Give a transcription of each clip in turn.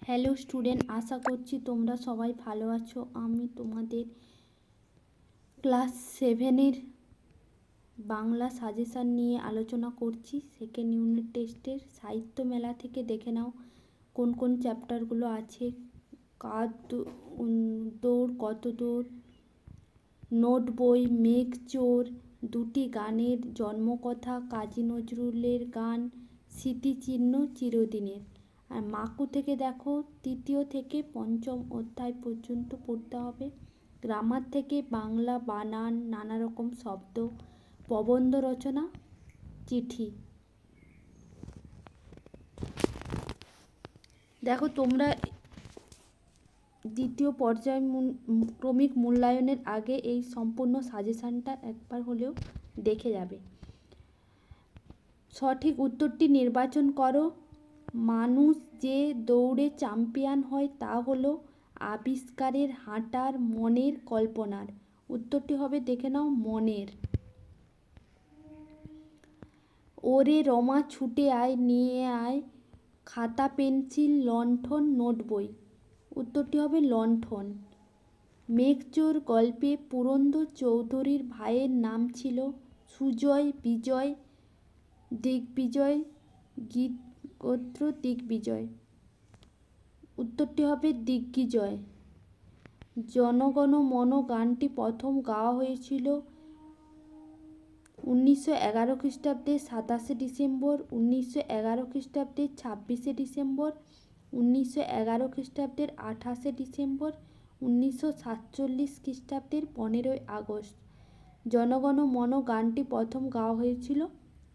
Hello student, আশা করছি তোমরা সবাই ভালো আছো। আমি তোমাদের ক্লাস 7-এর বাংলা সাজেশান নিয়ে আলোচনা করছি। সেকেন্ড ইউনিট টেস্টের সাহিত্য মেলা থেকে দেখে নাও কোন কোন চ্যাপ্টারগুলো আছে। কার দৌড়, কত দৌড়, নোট বই, মেঘ চোর, দুটি গানের জন্মকথা, কাজী নজরুলের গান, স্মৃতিচিহ্ন চিরদিনের। আর মাকু থেকে দেখো তৃতীয় থেকে পঞ্চম অধ্যায় পর্যন্ত পড়তে হবে। গ্রামার থেকে বাংলা বানান, নানা রকম শব্দ, প্রবন্ধ রচনা, চিঠি। দেখো তোমরা দ্বিতীয় পর্যায়ক্রমিক মূল্যায়নের আগে এই সম্পূর্ণ সাজেশানটা একবার হলেও দেখে যাবে। সঠিক উত্তরটি নির্বাচন করো। মানুষ যে দৌড়ে চ্যাম্পিয়ন হয় তা হলো আবিষ্কারের, হাঁটার, মনের, কল্পনার। উত্তরটি হবে, দেখে নাও, মনের। ওরে রমা ছুটে আয়, নিয়ে আয় খাতা পেন্সিল লণ্ঠন নোট বই। উত্তরটি হবে লণ্ঠন। মেঘচোর গল্পে পুরন্দর চৌধুরীর ভাইয়ের নাম ছিল সুজয়, বিজয়, দিগ্বিজয়, গোত্র দিগ্বিজয়। উত্তরটি হবে দিগ্বিজয়। জনগণ মন গানটি প্রথম গাওয়া হয়েছিল 1911 খ্রিস্টাব্দে 27শে ডিসেম্বর, 1911 খ্রিস্টাব্দের 26শে ডিসেম্বর, 1911 খ্রিস্টাব্দের 28শে ডিসেম্বর, 1947 খ্রিস্টাব্দের 15ই আগস্ট। জনগণ মন গানটি প্রথম গাওয়া হয়েছিল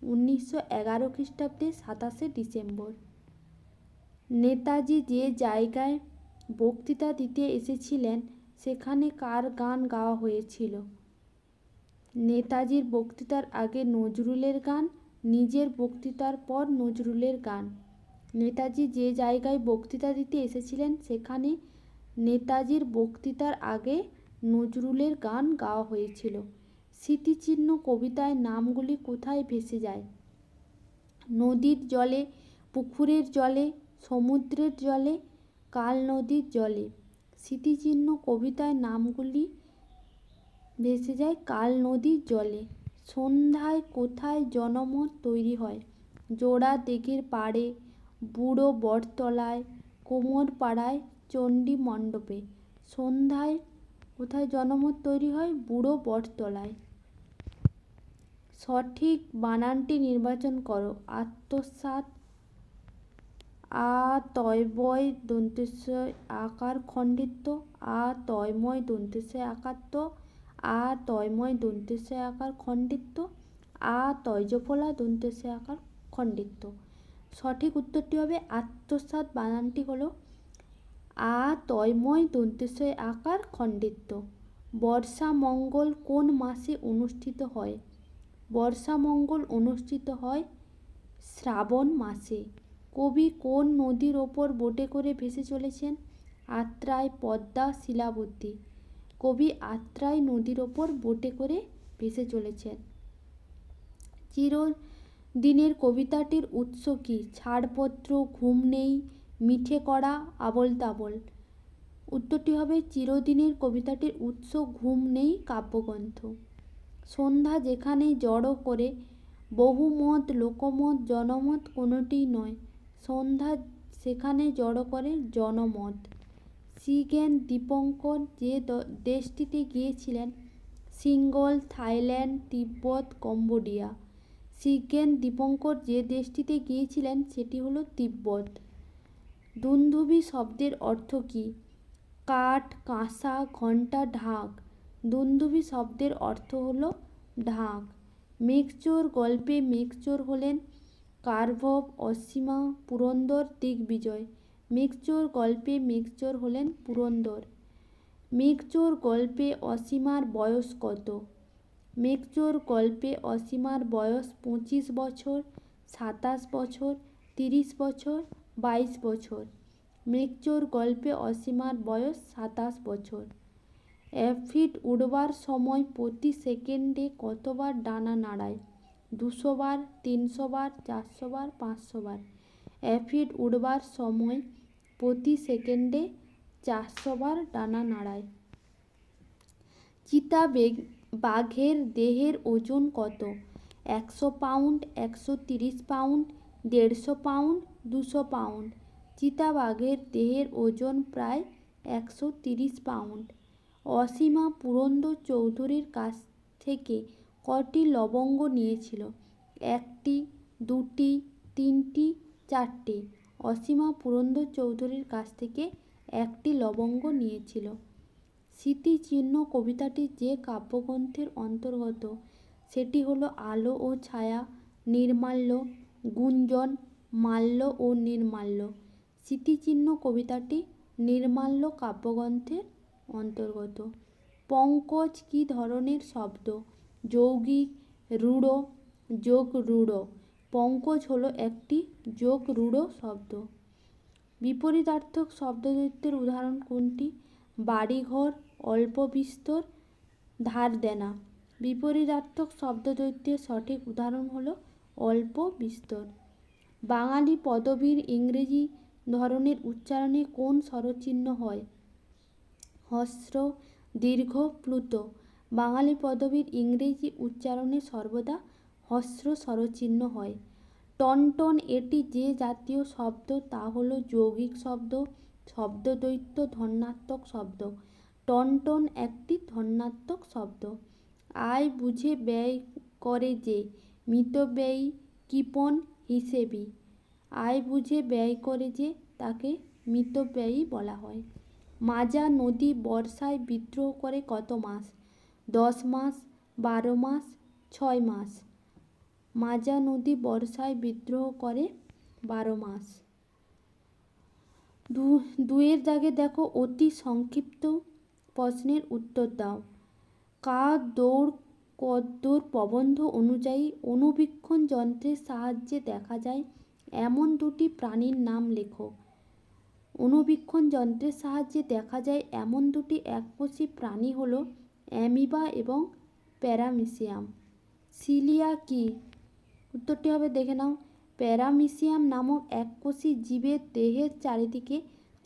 1911 খ্রিস্টাব্দের 27শে ডিসেম্বর। নেতাজি যে জায়গায় বক্তৃতা দিতে এসেছিলেন সেখানে কার গান গাওয়া হয়েছিল? নেতাজির বক্তৃতার আগে নজরুলের গান, নিজের বক্তৃতার পর নজরুলের গান। নেতাজি যে জায়গায় বক্তৃতা দিতে এসেছিলেন সেখানে নেতাজির বক্তৃতার আগে নজরুলের গান গাওয়া হয়েছিল। স্মৃতিচিহ্ন কবিতায় নামগুলি কোথায় ভেসে যায়? নদীর জলে, পুকুরের জলে, সমুদ্রের জলে, কাল নদীর জলে। স্মৃতিচিহ্ন কবিতায় নামগুলি ভেসে যায় কাল নদীর জলে। সন্ধ্যায় কোথায় জনমত তৈরি হয়? জোড়া দিঘির পাড়ে, বুড়ো বটতলায়, কোমর পাড়ায়, চণ্ডী মণ্ডপে। সন্ধ্যায় কোথায় জনমত তৈরি হয়? বুড়ো বটতলায়। সঠিক বানানটি নির্বাচন করো। আত্মসাৎ, আ তয়বয় দন্তেশ আকার খণ্ডিত, আ তয়ময় দন্তেশ আকার, আ তয়ময় দন্তেশ আকার খণ্ডিত, আ তয়জফলা দন্তেশ আকার খণ্ডিত। সঠিক উত্তরটি হবে আত্মসাৎ। বানানটি হলো আ তয়ময় দন্তেশ আকার খণ্ডিত। বর্ষা মঙ্গল কোন মাসে অনুষ্ঠিত হয়? বর্ষা মঙ্গল অনুষ্ঠিত হয় শ্রাবণ মাসে। কবি কোন নদীর ওপর বোটে করে ভেসে চলেছেন? আত্রাই, পদ্মা, শিলাবতী। কবি আত্রাই নদীর ওপর বোটে করে ভেসে চলেছেন। চিরদিনের কবিতাটির উৎস কি? ছাড়পত্র, ঘুম নেই, মিঠে কড়া, আবোল তাবোল। উত্তরটি হবে চিরদিনের কবিতাটির উৎস ঘুম নেই কাব্যগ্রন্থ। সন্ধ্যা যেখানে জড়ো করে বহুমত, লোকমত, জনমত কোনোটিই নয়। সন্ধ্যা সেখানে জড়ো করে জনমত। শি-র্গ্যান দীপঙ্কর যে দেশটিতে গিয়েছিলেন সিঙ্গল, থাইল্যান্ড, তিব্বত, কম্বোডিয়া। শি-র্গ্যান দীপঙ্কর যে দেশটিতে গিয়েছিলেন সেটি হলো তিব্বত। দুন্দুভি শব্দের অর্থ কী? কাঠ, কাঁসা, ঘণ্টা, ঢাক। দুন্দুভি শব্দের অর্থ হলো ঢাক। মেঘচোর গল্পে মেঘচোর হলেন কার্ভব, অসীমা, পুরন্দর, দিগ্বিজয়। মেঘচোর গল্পে মেঘচোর হলেন পুরন্দর। মেঘচোর গল্পে অসীমার বয়স কত? মেঘচোর গল্পে অসীমার বয়স 25 বছর, 27 বছর, 30 বছর, 22 বছর। মেঘচোর গল্পে অসীমার বয়স 27 বছর। অ্যাফিড উড়বার সময় প্রতি সেকেন্ডে কতবার ডানা নাড়ায়? 200 বার, 300 বার, 400 বার, 500 বার। অ্যাফিড উড়বার সময় প্রতি সেকেন্ডে 400 বার ডানা নাড়ায়। বাঘের দেহের ওজন কত? 100 পাউন্ড, 130 পাউন্ড, 150 পাউন্ড, 200 পাউন্ড। চিতাবাঘের দেহের ওজন প্রায় 130 পাউন্ড। অসীমা পুরন্দর চৌধুরীর কাছ থেকে কটি লবঙ্গ নিয়েছিল? 1টি, 2টি, 3টি, 4টি। অসীমা পুরন্দর চৌধুরীর কাছ থেকে 1টি লবঙ্গ নিয়েছিল। স্মৃতিচিহ্ন কবিতাটি যে কাব্যগ্রন্থের অন্তর্গত সেটি হলো আলো ও ছায়া, নির্মাল্য, গুঞ্জন, মাল্য ও নির্মাল্য। স্মৃতিচিহ্ন কবিতাটি নির্মাল্য কাব্যগ্রন্থের অন্তর্গত। পঙ্কজ কী ধরনের শব্দ? যৌগিক, রূঢ়, যোগ রূঢ়। পঙ্কজ হলো একটি যোগ রূঢ় শব্দ। বিপরীতার্থক শব্দদ্বৈতের উদাহরণ কোনটি? বাড়িঘর, অল্প বিস্তর, ধার দেনা। বিপরীতার্থক শব্দদ্বৈতের সঠিক উদাহরণ হলো অল্প বিস্তর। বাঙালি পদবীর ইংরেজি ধরনের উচ্চারণে কোন স্বরচিহ্ন হয়? হ্রস্ব, দীর্ঘ, প্লুত। বাঙালি পদবীর ইংরেজি উচ্চারণে সর্বদা হ্রস্ব স্বরচিহ্ন হয়। টনটন এটি যে জাতীয় শব্দ তা হলো যৌগিক শব্দ, শব্দদ্বৈত ধন্যাত্মক শব্দ। টনটন একটি ধন্যাত্মক শব্দ। আয় বুঝে ব্যয় করে যে, মিতব্যয়ী, কৃপণ, হিসেবি। আয় বুঝে ব্যয় করে যে তাকে মিতব্যয়ী বলা হয়। মাজা নদী বর্ষায় বিদ্রোহ করে কত মাস? 10 মাস, 12 মাস, 6 মাস। মাজা নদী বর্ষায় বিদ্রোহ করে 12 মাস। দুয়ের দাগে দেখো অতি সংক্ষিপ্ত প্রশ্নের উত্তর দাও। দৌড় কদ্দূর প্রবন্ধ অনুযায়ী অণুবীক্ষণ যন্ত্রের সাহায্যে দেখা যায় এমন দুটি প্রাণীর নাম লেখো। অণুবীক্ষণ যন্ত্রের সাহায্যে দেখা যায় এমন দুটি এককোষী প্রাণী হলো অ্যামিবা এবং প্যারামিশিয়াম। সিলিয়া কি? উত্তরটি হবে দেখে নাও। প্যারামিশিয়াম নামক এককোষী জীবের দেহের চারিদিকে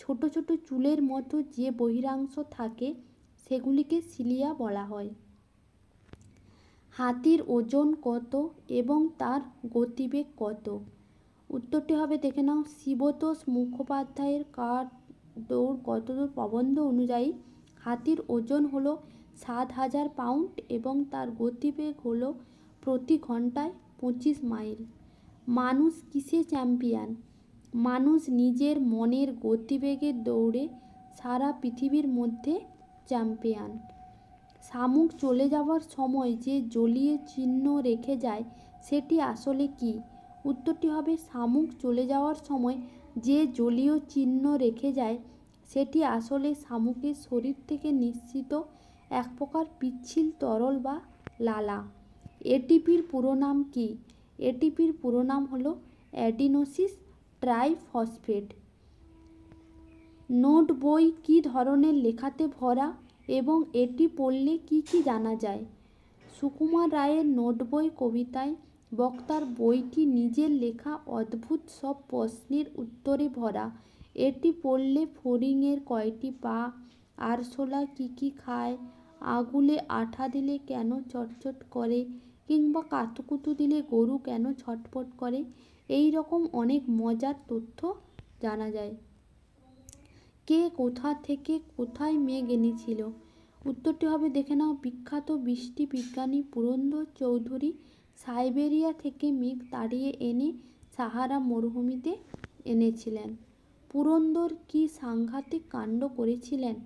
ছোট ছোট চুলের মতো যে বহিরাংশ থাকে সেগুলিকে সিলিয়া বলা হয়। হাতির ওজন কত এবং তার গতিবেগ কত? উত্তরটি হবে দেখে নাও। শিবতোষ মুখোপাধ্যায়ের দৌড় কতদূর প্রবন্ধ অনুযায়ী হাতির ওজন হলো 7000 পাউন্ড এবং তার গতিবেগ হলো প্রতি ঘন্টায় 25 মাইল। মানুষ কিসে চ্যাম্পিয়ন? মানুষ নিজের মনের গতিবেগের দৌড়ে সারা পৃথিবীর মধ্যে চ্যাম্পিয়ন। শামুক চলে যাওয়ার সময় যে জলীয় চিহ্ন রেখে যায় সেটি আসলে কি? উত্তরটি হবে শামুক চলে যাওয়ার সময় যে জলীয় চিহ্ন রেখে যায় সেটি আসলে শামুকের শরীর থেকে নিঃসৃত এক প্রকার পিচ্ছিল তরল বা লালা। এটিপির পুরো নাম কি? এটিপির পুরো নাম হলো অ্যাডিনোসিন ট্রাইফসফেট। নোট বই কী ধরনের লেখাতে ভরা এবং এটি পড়লে কি কি জানা যায়? সুকুমার রায়ের নোট বই কবিতায় বক্তার বইটি নিজের লেখা অদ্ভুত সব প্রশ্নের উত্তরে ভরা। এটি পড়লে ফড়িংয়ের কয়টি পা, আরশোলা কী কী খায়, আঙুলে আঠা দিলে কেন চটচট করে, কিংবা কাতুকুতু দিলে গরু কেন ছটফট করে, এই রকম অনেক মজার তথ্য জানা যায়। কে কোথা থেকে কোথায় মেঘ এনেছিল? উত্তরটি হবে দেখে নাও। বিখ্যাত বৃষ্টি বিজ্ঞানী পুরন্দর চৌধুরী সাইবেরিয়া থেকে মেঘ তাড়িয়ে এনে সাহারা মরুভূমিতে এনেছিলেন। পুরন্দর কি সাংঘাতিক কাণ্ড করেছিলেন?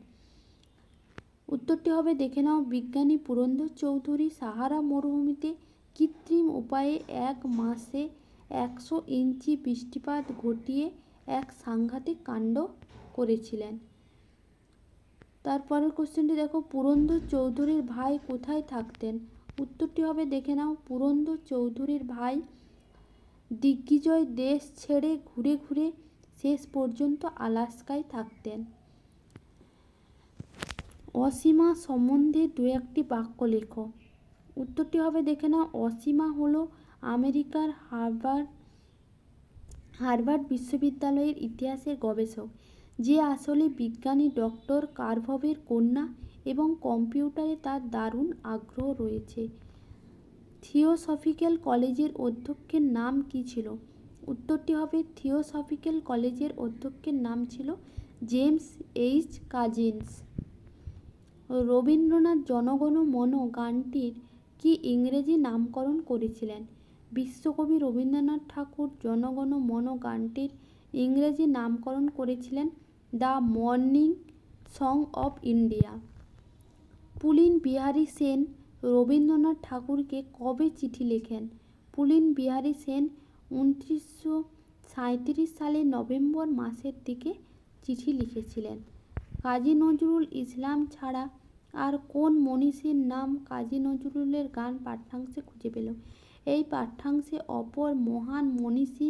উত্তরটি হবে দেখে নাও। বিজ্ঞানী পুরন্দর চৌধুরী সাহারা মরুভূমিতে কৃত্রিম উপায়ে 1 মাসে 100 ইঞ্চি বৃষ্টিপাত ঘটিয়ে এক সাংঘাতিক কাণ্ড করেছিলেন। তারপরের কোশ্চেনটি দেখো। পুরন্দর চৌধুরীর ভাই কোথায় থাকতেন? উত্তরটি হবে দেখে নাও। পুরন্দর চৌধুরীর ভাই দিগ্বিজয় দেশ ছেড়ে ঘুরে ঘুরে শেষ পর্যন্ত আলাস্কায় থাকতেন। অসীমা সম্বন্ধে দু একটি বাক্য লেখো। উত্তরটি হবে দেখে নাও। অসীমা হলো আমেরিকার হার্ভার্ড বিশ্ববিদ্যালয়ের ইতিহাসের গবেষক। যে আসলে বিজ্ঞানী ডক্টর কার্ভভের কন্যা এবং কম্পিউটারে তার দারুণ আগ্রহ রয়েছে। থিওসফিক্যাল কলেজের অধ্যক্ষের নাম কী ছিল? উত্তরটি হবে থিওসফিক্যাল কলেজের অধ্যক্ষের নাম ছিল জেমস এইচ কাজিন্স। রবীন্দ্রনাথ জনগণ মন গানটির কি ইংরেজি নামকরণ করেছিলেন? বিশ্বকবি রবীন্দ্রনাথ ঠাকুর জনগণ মন গানটির ইংরেজি নামকরণ করেছিলেন the morning song of India. Pulin Bihari Sen Rabindranath ঠাকুরকে কবে চিঠি লেখেন? পুলিন বিহারী সেন 1937 সালের নভেম্বর মাসের দিকে চিঠি লিখেছিলেন। কাজী নজরুল ইসলাম ছাড়া আর কোন মনীষীর নাম কাজী নজরুলের গান পাঠ্যাংশে খুঁজে পেল? এই পাঠ্যাংশে অপর মহান মনীষী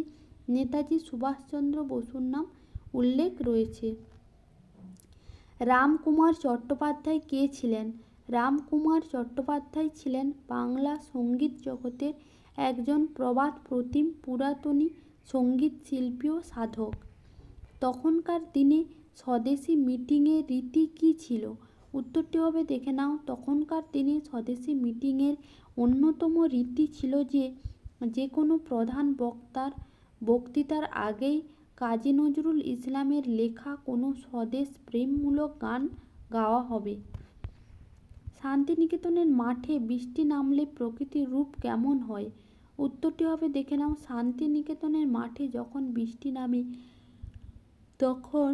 নেতাজি সুভাষচন্দ্র বসুর নাম উল্লেখ রয়েছে। রামকুমার চট্টোপাধ্যায় কে ছিলেন? রামকুমার চট্টোপাধ্যায় ছিলেন বাংলা সঙ্গীত জগতের একজন প্রবাদ প্রতিম পুরাতনী সঙ্গীত শিল্পী ও সাধক। তখনকার দিনে স্বদেশী মিটিংয়ের রীতি কী ছিল? উত্তরটি হবে দেখে নাও। তখনকার দিনে স্বদেশী মিটিংয়ের অন্যতম রীতি ছিল যে কোনো প্রধান বক্তার বক্তৃতার আগেই কাজী নজরুল ইসলামের লেখা কোনো স্বদেশ প্রেমমূলক গান গাওয়া হবে। শান্তিনিকেতনের মাঠে বৃষ্টি নামলে প্রকৃতির রূপ কেমন হয়? উত্তরটি হবে দেখে নাও। শান্তিনিকেতনের মাঠে যখন বৃষ্টি নামে তখন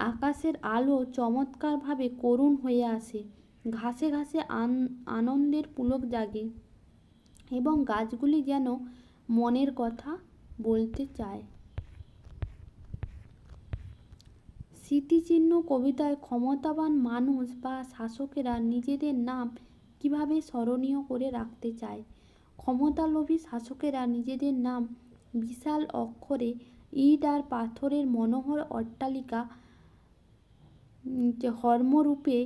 আকাশের আলো চমৎকারভাবে করুণ হয়ে আসে, ঘাসে ঘাসে আনন্দের পুলক জাগে এবং গাছগুলি যেন মনের কথা বলতে চায়। স্মৃতিচিহ্ন কবিতায় ক্ষমতাবান মানুষ বা শাসকেরা নিজেদের নাম কিভাবে স্মরণীয় করে রাখতে চায়? ক্ষমতালোভী শাসকেরা নিজেদের নাম বিশাল অক্ষরে ইট আর পাথরের মনোহর অট্টালিকা হর্ম্যরূপে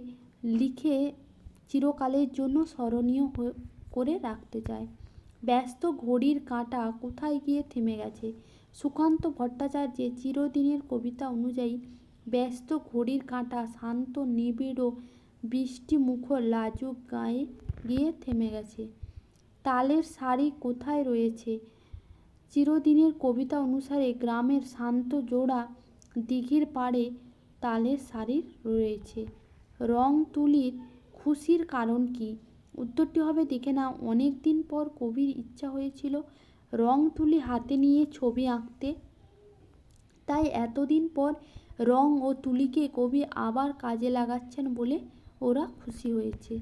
লিখে চিরকালের জন্য স্মরণীয় করে রাখতে চায়। ব্যস্ত ঘড়ির কাঁটা কোথায় গিয়ে থেমে গেছে? সুকান্ত ভট্টাচার্যের চিরদিনের কবিতা অনুযায়ী ব্যস্ত ঘড়ির কাঁটা শান্ত নিবিড় বৃষ্টিমুখর লাজুক গায়ে গিয়ে থেমে গেছে। তালের সারি কোথায় রয়েছে? চিরদিনের কবিতা অনুসারে গ্রামের শান্ত জোড়া দিঘির পাড়ে তালের সারি রয়েছে। রং তুলির খুশির কারণ কি? উত্তরটি হবে দেখে নাও। অনেক দিন পর কবির ইচ্ছা হয়েছিল রং তুলি হাতে নিয়ে ছবি আঁকতে, তাই এতদিন পর রং ও তুলিকে কবি আবার কাজে লাগাচ্ছেন বলে ওরা খুশি হয়েছে।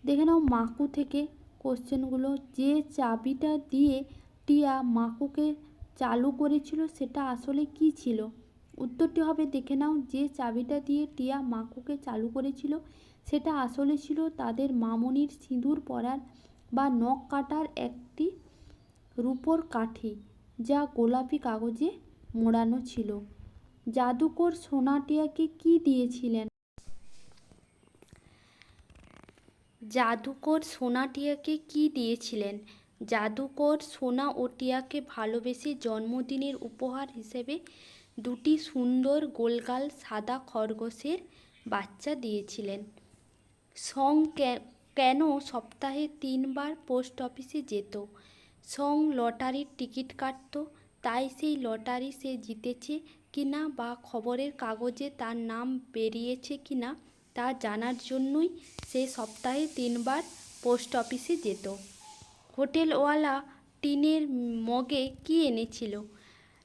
দেখে নাও মাকু থেকে কোশ্চেনগুলো। যে চাবিটা দিয়ে টিয়া মাকুকে চালু করেছিল সেটা আসলে কি ছিল? উত্তরটি হবে দেখে নাও। যে চাবিটা দিয়ে টিয়া মাকুকে চালু করেছিল সেটা আসলে ছিল তাদের মামনির সিঁদুর পরার বা নখ কাটার একটি রূপোর কাঠি, যা গোলাপি কাগজে মোড়ানো ছিল। জাদুকর সোনা টিয়াকে কি দিয়েছিলেন? জাদুকর সোনা টিয়াকে কি দিয়েছিলেন? জাদুকর সোনা ও টিয়াকে ভালোবেসে জন্মদিনের উপহার হিসেবে দুটি সুন্দর গোলগাল সাদা খরগোশের বাচ্চা দিয়েছিলেন। সং কেন সপ্তাহে 3 বার পোস্ট অফিসে যেত? সং লটারির টিকিট কাটত, তাই সেই লটারি সে জিতেছে কিনা বা খবরের কাগজে তার নাম বেরিয়েছে কিনা তা জানার জন্যই সে সপ্তাহে 3 বার পোস্ট অফিসে যেত। হোটেলওয়ালা টিনের মগে কি এনেছিল?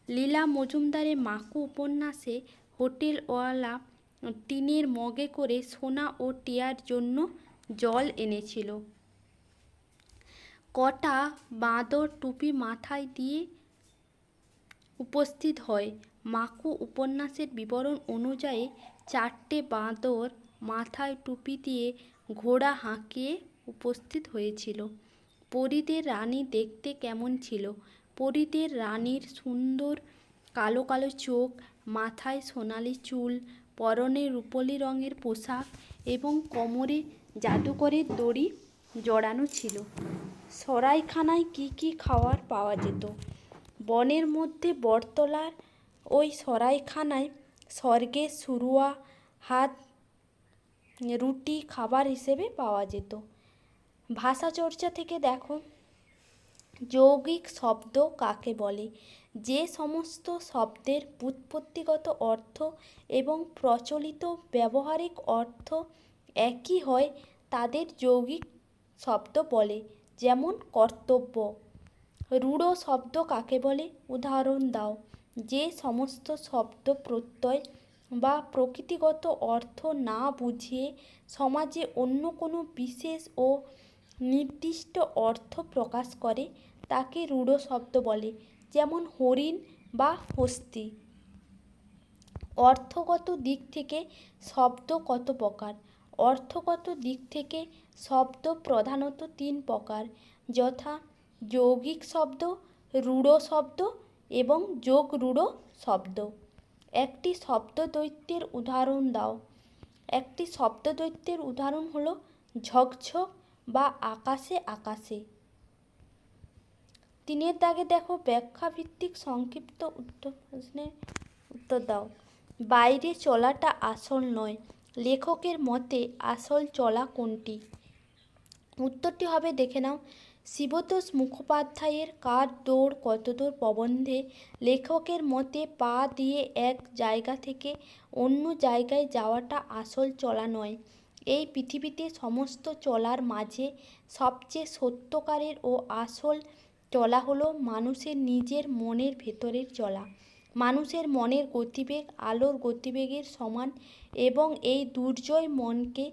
লীলা মজুমদারের মাকু উপন্যাসে হোটেলওয়ালা টিনের মগে করে সোনা ও টিয়ার জন্য জল এনেছিল। কটা বাঁদর টুপি মাথায় দিয়ে উপস্থিত হয়? মাকু উপন্যাসের বিবরণ অনুযায়ী 4টে বাঁদর মাথায় টুপি দিয়ে ঘোড়া হাঁকিয়ে উপস্থিত হয়েছিল। পরীদের রানী দেখতে কেমন ছিল? পরীদের রানীর সুন্দর কালো কালো চোখ, মাথায় সোনালি চুল, পরনে রূপোলি রঙের পোশাক এবং কোমরে জাদুকরের দড়ি জড়ানো ছিল। সরাইখানায় কি কি খাবার পাওয়া যেত? বনের মধ্যে বটতলার ওই সরাইখানায় স্বর্গের শুরুয়া হাত রুটি খাবার হিসেবে পাওয়া যেত। ভাষা চর্চা থেকে দেখো, যৌগিক শব্দ কাকে বলে? যে সমস্ত শব্দের ব্যুৎপত্তিগত অর্থ এবং প্রচলিত ব্যবহারিক অর্থ একই হয় তাদের যৌগিক শব্দ বলে। যেমন কর্তব্য। রূঢ় শব্দ কাকে বলে? উদাহরণ দাও। যে সমস্ত শব্দ প্রত্যয় বা প্রকৃতিগত অর্থ না বুঝিয়ে সমাজে অন্য কোনো বিশেষ ও নির্দিষ্ট অর্থ প্রকাশ করে তাকে রূঢ় শব্দ বলে। যেমন হরিণ বা হস্তি। অর্থগত দিক থেকে শব্দ কত প্রকার? অর্থগত দিক থেকে শব্দ প্রধানত 3 প্রকার, যথা যৌগিক শব্দ, রূঢ় শব্দ এবং যোগ রূঢ় শব্দ। একটি শব্দদ্বৈতের উদাহরণ দাও। একটি শব্দদ্বৈতের উদাহরণ হলো ঝকঝক বা আকাশে আকাশে। 3 দাগে দেখো, ব্যাখ্যাভিত্তিক সংক্ষিপ্ত প্রশ্নের উত্তর দাও। বাইরে চলাটা আসল নয়, লেখকের মতে আসল চলা কোনটি? উত্তরটি হবে, দেখে নাও, শিবতোষ মুখোপাধ্যায়ের কার দৌড় কতদূর প্রবন্ধে লেখকের মতে পা দিয়ে এক জায়গা থেকে অন্য জায়গায় যাওয়াটা আসল চলা নয়। এই পৃথিবীতে সমস্ত চলার মাঝে সবচেয়ে সত্যকারের ও আসল চলা হলো মানুষের নিজের মনের ভেতরের চলা। মানুষের মনের গতিবেগ আলোর গতিবেগের সমান এবং এই দুর্জয় মনকে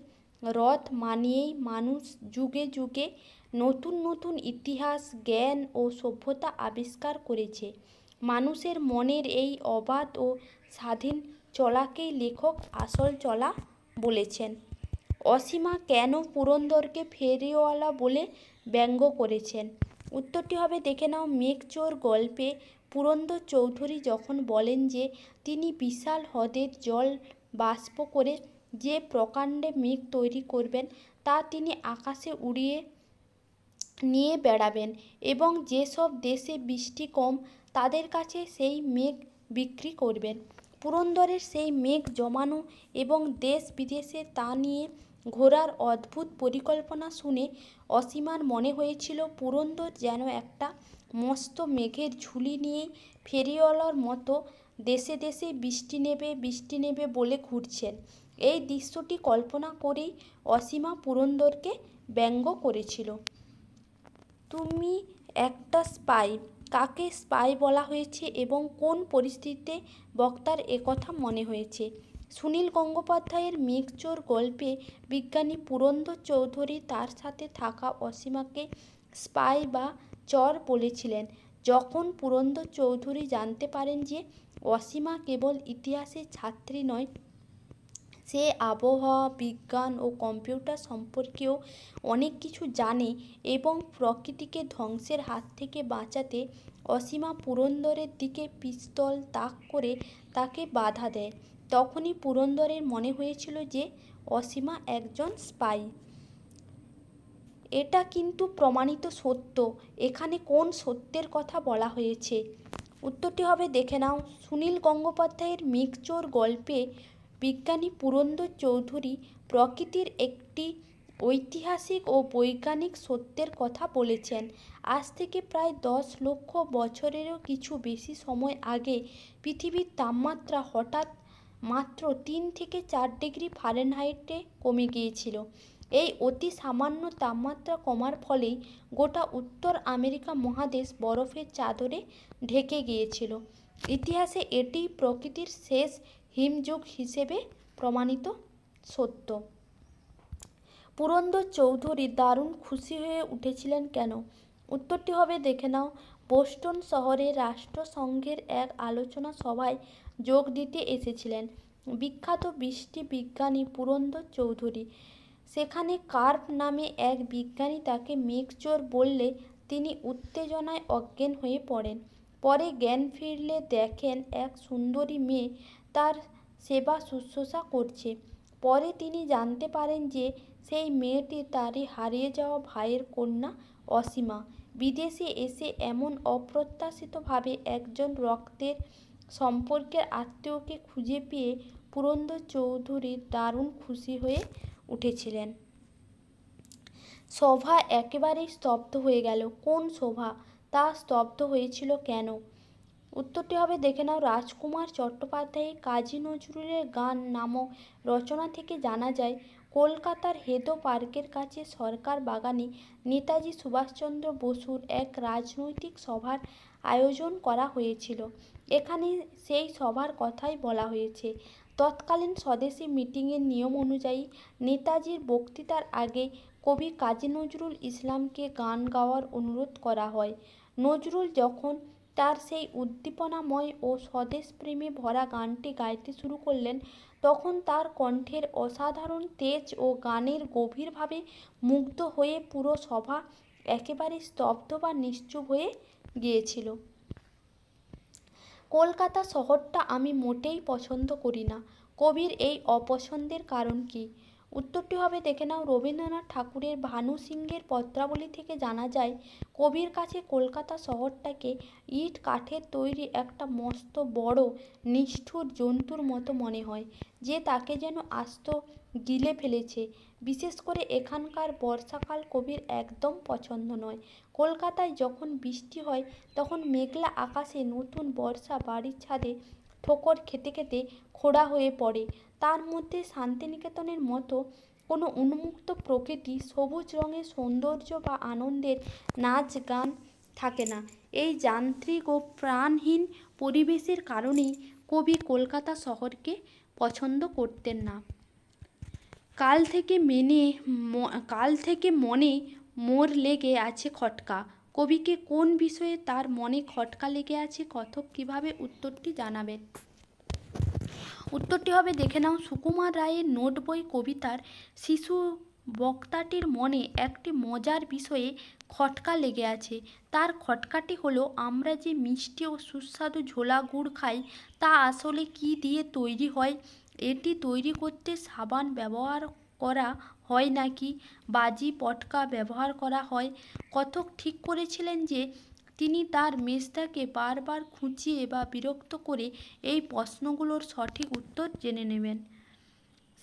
রথ মানিয়েই মানুষ যুগে যুগে নতুন নতুন ইতিহাস, জ্ঞান ও সভ্যতা আবিষ্কার করেছে। মানুষের মনের এই অবাধ ও স্বাধীন চলাকেই লেখক আসল চলা বলেছেন। অসীমা কেন পুরন্দরকে ফেরিওয়ালা বলে ব্যঙ্গ করেছেন? উত্তরটি হবে, দেখে নাও, মেঘচোর গল্পে পুরন্দর চৌধুরী যখন বলেন যে তিনি বিশাল হ্রদের জল বাষ্প করে যে প্রকাণ্ডে মেঘ তৈরি করবেন তা তিনি আকাশে উড়িয়ে নিয়ে বেড়াবেন এবং যেসব দেশে বৃষ্টি কম তাদের কাছে সেই মেঘ বিক্রি করবেন। পুরন্দরের সেই মেঘ জমানো এবং দেশ বিদেশে তা নিয়ে ঘোরার অদ্ভুত পরিকল্পনা শুনে অসীমার মনে হয়েছিল পুরন্দর যেন একটা মস্ত মেঘের ঝুলি নিয়ে ফেরিওয়ালার মতো দেশে দেশে বৃষ্টি নেবে বলে ঘুরছেন। এই দৃশ্যটি কল্পনা করেই অসীমা পুরন্দরকে ব্যঙ্গ করেছিল। তুমি একটা স্পাই। কাকে স্পাই বলা হয়েছে এবং কোন পরিস্থিতিতে বক্তার একথা মনে হয়েছে? সুনীল গঙ্গোপাধ্যায়ের মেঘচোর গল্পে বিজ্ঞানী পুরন্দর চৌধুরী তার সাথে থাকা অসীমাকে স্পাই বা চর বলেছিলেন। যখন পুরন্দর চৌধুরী জানতে পারেন যে অসীমা কেবল ইতিহাসের ছাত্রী নয়, সে আবহাওয়া, বিজ্ঞান ও কম্পিউটার সম্পর্কেও অনেক কিছু জানে এবং প্রকৃতিকে ধ্বংসের হাত থেকে বাঁচাতে অসীমা পুরন্দরের দিকে পিস্তল তাক করে তাকে বাধা দেয়, তখনই পুরন্দরের মনে হয়েছিল যে অসীমা একজন স্পাই। এটা কিন্তু প্রমাণিত সত্য। এখানে কোন সত্যের কথা বলা হয়েছে? উত্তরটি হবে, দেখে নাও, সুনীল গঙ্গোপাধ্যায়ের মেঘচোর গল্পে বিজ্ঞানী পুরন্দর চৌধুরী প্রকৃতির একটি ঐতিহাসিক ও বৈজ্ঞানিক সত্যের কথা বলেছেন। আজ থেকে প্রায় 10 লক্ষ বছরেরও কিছু বেশি সময় আগে পৃথিবীর তাপমাত্রা হঠাৎ মাত্র 3 থেকে 4 ডিগ্রি ফারেনহাইটে কমে গিয়েছিল। এই অতি সামান্য তাপমাত্রা কমার ফলেই গোটা উত্তর আমেরিকা মহাদেশ বরফের চাদরে ঢেকে গিয়েছিল। ইতিহাসে এটি প্রকৃতির শেষ হিমযুগ হিসেবে প্রমাণিত সত্য। পুরন্দর চৌধুরী দারুণ খুশি হয়ে উঠেছিলেন কেন? উত্তরটি হবে, দেখে নাও, বোস্টন শহরে রাষ্ট্রসংঘের এক আলোচনা সভায় যোগ দিতে এসেছিলেন বিখ্যাত বৃষ্টি বিজ্ঞানী পুরন্দর চৌধুরী। সেখানে কার্প নামে এক বিজ্ঞানী তাকে মেঘচোর বললে তিনি উত্তেজনায় অজ্ঞান হয়ে পড়েন। পরে জ্ঞান ফিরলে দেখেন এক সুন্দরী মেয়ে তার সেবা শুশ্রূষা করছে। পরে তিনি জানতে পারেন যে সেই মেয়েটি তারই হারিয়ে যাওয়া ভাইয়ের কন্যা অসীমা। বিদেশে এসে এমন অপ্রত্যাশিতভাবে একজন রক্তের সম্পর্কের আত্মীয়কে খুঁজে পেয়ে পুরন্দর চৌধুরী দারুণ খুশি হয়ে উঠেছিলেন। সভা একেবারেই স্তব্ধ হয়ে গেল। কোন সভা? তা স্তব্ধ হয়েছিল কেন? উত্তরটি হবে দেখে নাও। রাজকুমার চট্টোপাধ্যায়ের কাজী নজরুলের গান নামক রচনা থেকে জানা যায়, কলকাতার হেদো পার্কের কাছে সরকার বাগানে নেতাজি সুভাষচন্দ্র বসুর এক রাজনৈতিক সভার আয়োজন করা হয়েছিল। এখানে সেই সভার কথাই বলা হয়েছে। তৎকালীন স্বদেশী মিটিংয়ের নিয়ম অনুযায়ী নেতাজির বক্তৃতার আগে কবি কাজী নজরুল ইসলামকে গান গাওয়ার অনুরোধ করা হয়। নজরুল যখন তার সেই উদ্দীপনাময় ও স্বদেশপ্রেমে ভরা গানটি গাইতে শুরু করলেন, তখন তার কণ্ঠের অসাধারণ তেজ ও গানের গভীরভাবে মুগ্ধ হয়ে পুরো সভা একেবারে স্তব্ধ বা নিশ্চুপ হয়ে গিয়েছিল। কলকাতা শহরটা আমি মোটেই পছন্দ করি না। কবির এই অপছন্দের কারণ কি? উত্তরটি হবে দেখে নাও। রবীন্দ্রনাথ ঠাকুরের ভানু সিংহের পত্রাবলী থেকে জানা যায়, কবির কাছে কলকাতা শহরটাকে ইট কাঠের তৈরি একটা মস্ত বড় নিষ্ঠুর জন্তুর মতো মনে হয়, যে তাকে যেন আস্ত গিলে ফেলেছে। বিশেষ করে এখানকার বর্ষাকাল কবির একদম পছন্দ নয়। কলকাতায় যখন বৃষ্টি হয় তখন মেঘলা আকাশে নতুন বর্ষা বাড়ির ছাদে ঠোকর খেতে খেতে খোঁড়া হয়ে পড়ে। তার মধ্যে শান্তিনিকেতনের মতো কোনো উন্মুক্ত প্রকৃতি, সবুজ রঙের সৌন্দর্য বা আনন্দের নাচ গান থাকে না। এই যান্ত্রিক ও প্রাণহীন পরিবেশের কারণেই কবি কলকাতা শহরকে পছন্দ করতেন না। কাল থেকে মনে মোর লেগে আছে খটকা। কবিকে কোন বিষয়ে তার মনে খটকা লেগে আছে, কথক কিভাবে? উত্তরটি জানাবেন। উত্তরটি হবে দেখে নাও। সুকুমার রায়ের নোট বই কবিতার শিশু বক্তাটির মনে একটি মজার বিষয়ে খটকা লেগে আছে। তার খটকাটি হলো, আমরা যে মিষ্টি ও সুস্বাদু ঝোলা গুড় খাই, তা আসলে কি দিয়ে তৈরি হয়? এটি তৈরি করতে সাবান ব্যবহার করা হয় নাকি বাজি পটকা ব্যবহার করা হয়? কথক ঠিক করেছিলেন যে তিনি তার মেজদাকে বারবার খুঁচিয়ে বা বিরক্ত করে এই প্রশ্নগুলোর সঠিক উত্তর জেনে নেবেন।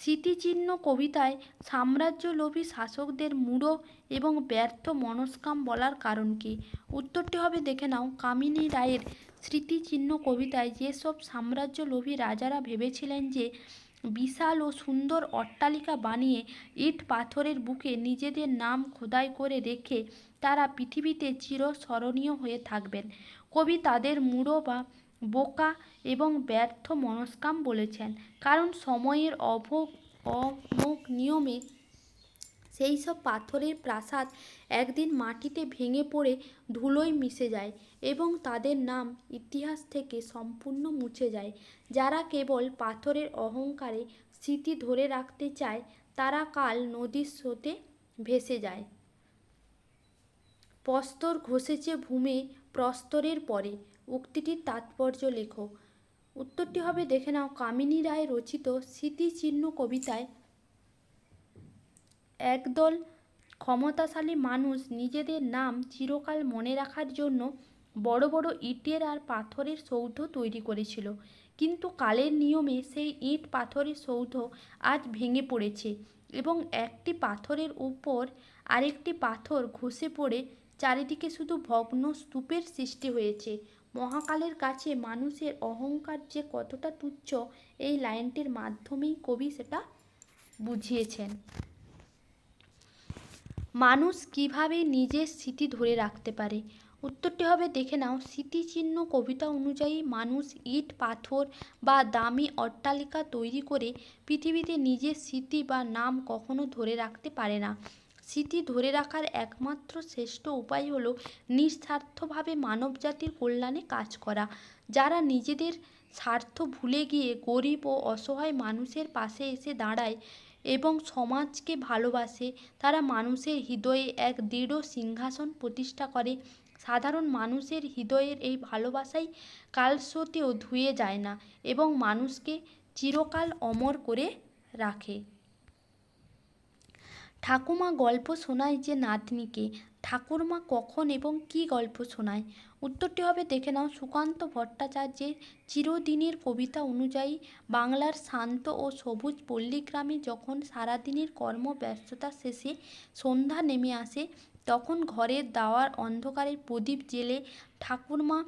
স্মৃতিচিহ্ন কবিতায় সাম্রাজ্যলোভী শাসকদের মূঢ় এবং ব্যর্থ মনস্কাম বলার কারণ কি? উত্তরটি হবে দেখে নাও। কামিনী রায়ের স্মৃতিচিহ্ন কবিতায় যেসব সাম্রাজ্যলোভী রাজারা ভেবেছিলেন যে বিশাল ও সুন্দর অট্টালিকা বানিয়ে ইট পাথরের বুকে নিজেদের নাম খোদাই করে রেখে তারা পৃথিবীতে চিরস্মরণীয় হয়ে থাকবেন, কবি তাদের মূঢ় বা বোকা এবং ব্যর্থ মনস্কাম বলেছেন। কারণ সময়ের অমোঘ নিয়মে সেই সব পাথরের প্রাসাদ একদিন মাটিতে ভেঙে পড়ে ধুলোয় মিশে যায় এবং তাদের নাম ইতিহাস থেকে সম্পূর্ণ মুছে যায়। যারা কেবল পাথরের অহংকারে স্মৃতি ধরে রাখতে চায়, তারা কাল নদীর স্রোতে ভেসে যায়। প্রস্তর ঘষেছে ভূমে প্রস্তরের পরে। উক্তিটির তাৎপর্য লেখো। উত্তরটি হবে দেখে নাও। কামিনী রায় রচিত স্মৃতিচিহ্ন কবিতায় একদল ক্ষমতাশালী মানুষ নিজেদের নাম চিরকাল মনে রাখার জন্য বড় বড় ইটের আর পাথরের সৌধ তৈরি করেছিল। কিন্তু কালের নিয়মে সেই ইট পাথরের সৌধ আজ ভেঙে পড়েছে এবং একটি পাথরের উপর আরেকটি পাথর ঘষে পড়ে চারিদিকে শুধু ভগ্ন স্তূপের সৃষ্টি হয়েছে। মহাকালের কাছে মানুষের অহংকার যে কতটা তুচ্ছ, এই লাইনটির মাধ্যমেই কবি সেটা বুঝিয়েছেন। মানুষ কিভাবে নিজের স্মৃতি ধরে রাখতে পারে? উত্তরটি হবে দেখে নাও। স্মৃতিচিহ্ন কবিতা অনুযায়ী মানুষ ইট পাথর বা দামি অট্টালিকা তৈরি করে পৃথিবীতে নিজের স্মৃতি বা নাম কখনো ধরে রাখতে পারে না। স্মৃতি ধরে রাখার একমাত্র শ্রেষ্ঠ উপায় হলো নিঃস্বার্থভাবে মানবজাতির কল্যাণে কাজ করা। যারা নিজেদের স্বার্থ ভুলে গিয়ে গরিব ও অসহায় মানুষের পাশে এসে দাঁড়ায় এবং সমাজকে ভালোবাসে, তারা মানুষের হৃদয়ে এক দৃঢ় সিংহাসন প্রতিষ্ঠা করে। সাধারণ মানুষের হৃদয়ের এই ভালোবাসাই কালস্রোতেও ধুয়ে যায় না এবং মানুষকে চিরকাল অমর করে রাখে। ঠাকুমা গল্প শোনায় যে নাতনিকে, ঠাকুরমা কখন এবং কী গল্প শোনায়? উত্তরটি হবে দেখে নাও সুকান্ত ভট্টাচার্যের চিরদিনের কবিতা অনুযায়ী বাংলার শান্ত ও সবুজ পল্লীগ্রামে যখন সারাদিনের কর্মব্যস্ততা শেষে সন্ধ্যা নেমে আসে তখন ঘরের দাওয়ার অন্ধকারের প্রদীপ জেলে ঠাকুরমা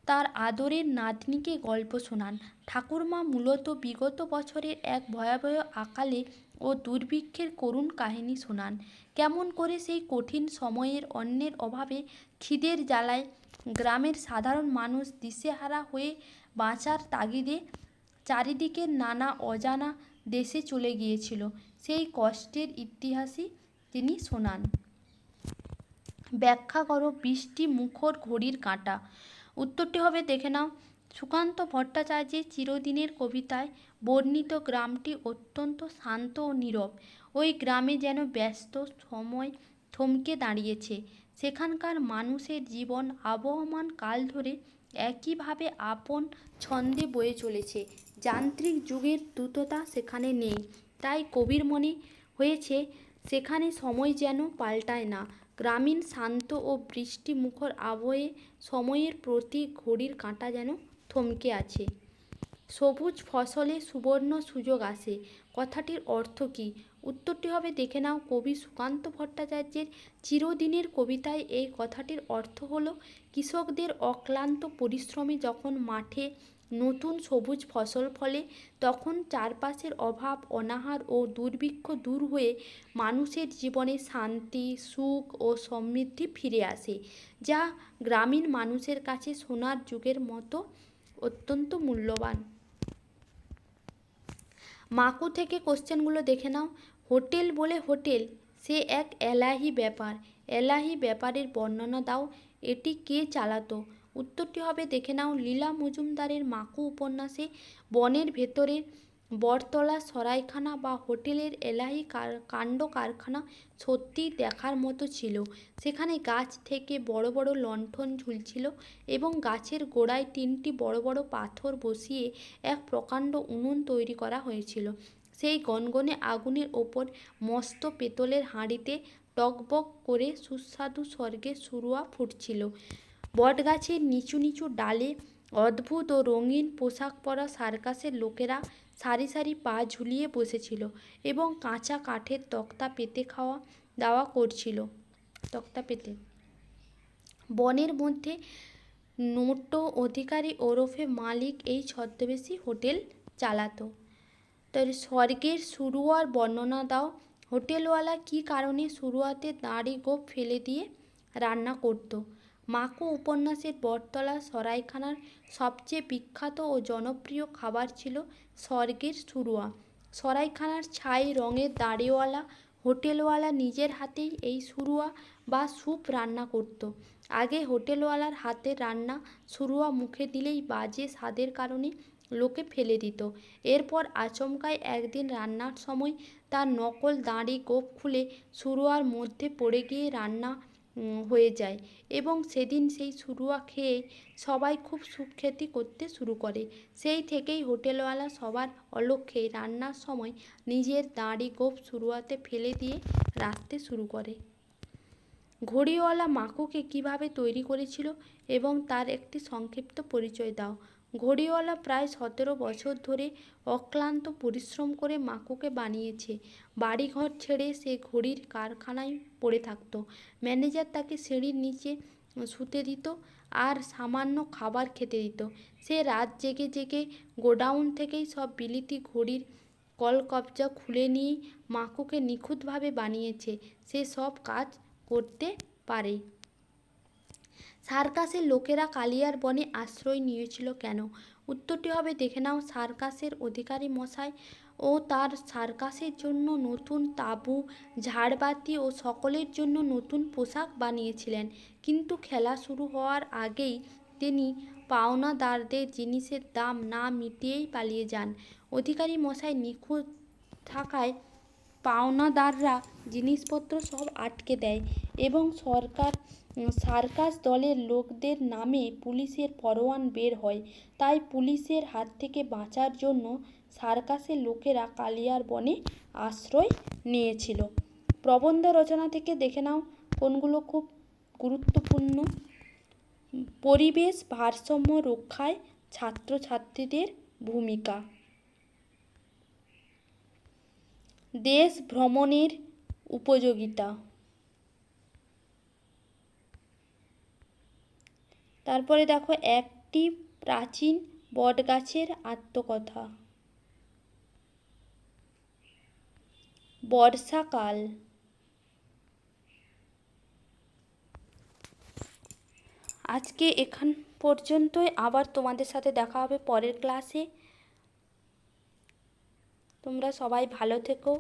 তার আদরের নাতনিকে গল্প শোনান। ঠাকুরমা মূলত বিগত বছরের এক ভয়াবহ আকালে ও দুর্ভিক্ষের করুণ কাহিনী শোনান। কেমন করে সেই কঠিন সময়ের অন্নের অভাবে খিদের জ্বালায় গ্রামের সাধারণ মানুষ দিশেহারা হয়ে বাঁচার তাগিদে চারিদিকের নানা অজানা দেশে চলে গিয়েছিল, সেই কষ্টের ইতিহাসই তিনি শোনান। ব্যাখ্যা করো বৃষ্টি মুখর ঘড়ির কাঁটা। উত্তরটি হবে দেখে নাও সুকান্ত ভট্টাচার্যের চিরদিনের কবিতায় বর্ণিত গ্রামটি অত্যন্ত শান্ত ও নীরব। ওই গ্রামে যেন ব্যস্ত সময় থমকে দাঁড়িয়েছে। সেখানকার মানুষের জীবন আবহমান কাল ধরে একইভাবে আপন ছন্দে বয়ে চলেছে। যান্ত্রিক যুগের দ্রুততা সেখানে নেই। তাই কবির মনে হয়েছে সেখানে সময় যেন পাল্টায় না। গ্রামীণ শান্ত ও বৃষ্টিমুখর আবহে সময়ের প্রতি ঘড়ির কাঁটা যেন থমকে আছে। সবুজ ফসলে সুবর্ণ সুযোগ আসে, কথাটির অর্থ কী? উত্তরটি হবে দেখে নাও কবি সুকান্ত ভট্টাচার্যের চিরদিনের কবিতায় এই কথাটির অর্থ হলো কৃষকদের অক্লান্ত পরিশ্রমে যখন মাঠে নতুন সবুজ ফসল ফলে তখন চারপাশের অভাব অনাহার ও দুর্ভিক্ষ দূর হয়ে মানুষের জীবনে শান্তি সুখ ও সমৃদ্ধি ফিরে আসে, যা গ্রামীণ মানুষের কাছে সোনার যুগের মতো অত্যন্ত মূল্যবান। মাকু থেকে কোশ্চেনগুলো দেখে নাও। হোটেল বলে হোটেল, সে এক এলাহি ব্যাপার। এলাহি ব্যাপারের বর্ণনা দাও, এটি কে চালাতো? উত্তরটি হবে দেখে নাও লীলা মজুমদারের মাকু উপন্যাসে বনের ভেতরে বটতলা সরাইখানা বা হোটেলের এলাহি কাণ্ড কারখানা সত্যিই দেখার মতো ছিল। সেখানে গাছ থেকে বড় বড় লণ্ঠন ঝুলছিল এবং গাছের গোড়ায় 3টি বড় বড় পাথর বসিয়ে এক প্রকাণ্ড উনুন তৈরি করা হয়েছিল। সেই গনগনে আগুনের ওপর মস্ত পেতলের হাঁড়িতে টগবগ করে সুস্বাদু স্বর্গের শুরুয়া ফুটছিল। বটগাছের নিচু নিচু ডালে অদ্ভুত ও রঙিন পোশাক পরা সার্কাসের লোকেরা সারি সারি পা ঝুলিয়ে বসেছিল এবং কাঁচা কাঠের তক্তা পেতে খাওয়া দাওয়া করছিল। তক্তা পেতে বনের মধ্যে নোটো অধিকারী ওরফে মালিক এই ছদ্মবেশী হোটেল চালাতো। তো স্বর্গের শুরুয়ার বর্ণনা দাও। হোটেলওয়ালা কী কারণে শুরুয়াতে দাঁড়ি গোঁফ ফেলে দিয়ে রান্না করত? মাকু উপন্যাসের বটতলা সরাইখানার সবচেয়ে বিখ্যাত ও জনপ্রিয় খাবার ছিল স্বর্গের শুরুয়া। সরাইখানার ছাই রঙের দাড়িওয়ালা হোটেলওয়ালা নিজের হাতেই এই শুরুয়া বা স্যুপ রান্না করত। আগে হোটেলওয়ালার হাতের রান্না শুরুয়া মুখে দিলেই বাজে স্বাদের কারণে লোকে ফেলে দিত। এরপর আচমকাই একদিন রান্নার সময় তার নকল দাড়ি গোঁফ খুলে শুরুয়ার মধ্যে পড়ে গিয়ে রান্না হয়ে যায় এবং সেদিন সেই শুরুয়া খেয়ে সবাই খুব সুখ্যাতি করতে শুরু করে। সেই থেকেই হোটেলওয়ালা সবার অলক্ষ্যে রান্নার সময় নিজের দাড়ি গোঁফ শুরুয়াতে ফেলে দিয়ে রাঁধতে শুরু করে। ঘড়িওয়ালা মাকুকে কিভাবে তৈরি করেছিল এবং তার একটি সংক্ষিপ্ত পরিচয় দাও। ঘড়িওয়ালা প্রায় 17 বছর ধরে অক্লান্ত পরিশ্রম করে মাকুকে বানিয়েছে। বাড়িঘর ছেড়ে সে ঘড়ির কারখানায় পড়ে থাকত। ম্যানেজার তাকে সিঁড়ির নিচে শুতে দিত আর সামান্য খাবার খেতে দিত। সে রাত জেগে জেগে গোডাউন থেকেই সব বিলিতি ঘড়ির কলকবজা খুলে নিয়ে মাকুকে নিখুঁতভাবে বানিয়েছে। সে সব কাজ করতে পারে। সার্কাসের লোকেরা কালিয়ার বনে আশ্রয় নিয়েছিল কেন? উত্তরটি হবে দেখে নাও সার্কাসের অধিকারী মশাই ও তার সার্কাসের জন্য নতুন তাঁবু ঝাড়বাতি ও সকলের জন্য নতুন পোশাক বানিয়েছিলেন, কিন্তু খেলা শুরু হওয়ার আগেই তিনি পাওনাদারদের জিনিসের দাম না মিটিয়েই পালিয়ে যান। অধিকারী মশাই নিখোঁজ থাকায় পাওনাদাররা জিনিসপত্র সব আটকে দেয় এবং সার্কাস দলের লোকদের নামে পুলিশের পরোয়ান বের হয়। তাই পুলিশের হাত থেকে বাঁচার জন্য সার্কাসের লোকেরা কালিয়ার বনে আশ্রয় নিয়েছিল। প্রবন্ধ রচনা থেকে দেখে নাও কোনগুলো খুব গুরুত্বপূর্ণ? পরিবেশ ভারসাম্য রক্ষায় ছাত্রছাত্রীদের ভূমিকা, দেশ ভ্রমণের উপযোগিতা। তারপরে দেখো একটি প্রাচীন বটগাছের আত্মকথা, বর্ষাকাল। আজকে এখান পর্যন্তই, আবার তোমাদের সাথে দেখা হবে পরের ক্লাসে। তোমরা সবাই ভালো থেকো।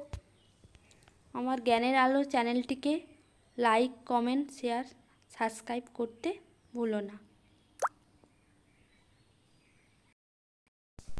আমার জ্ঞানের আলো চ্যানেলটিকে লাইক, কমেন্ট, শেয়ার, সাবস্ক্রাইব করতে ভুলো না।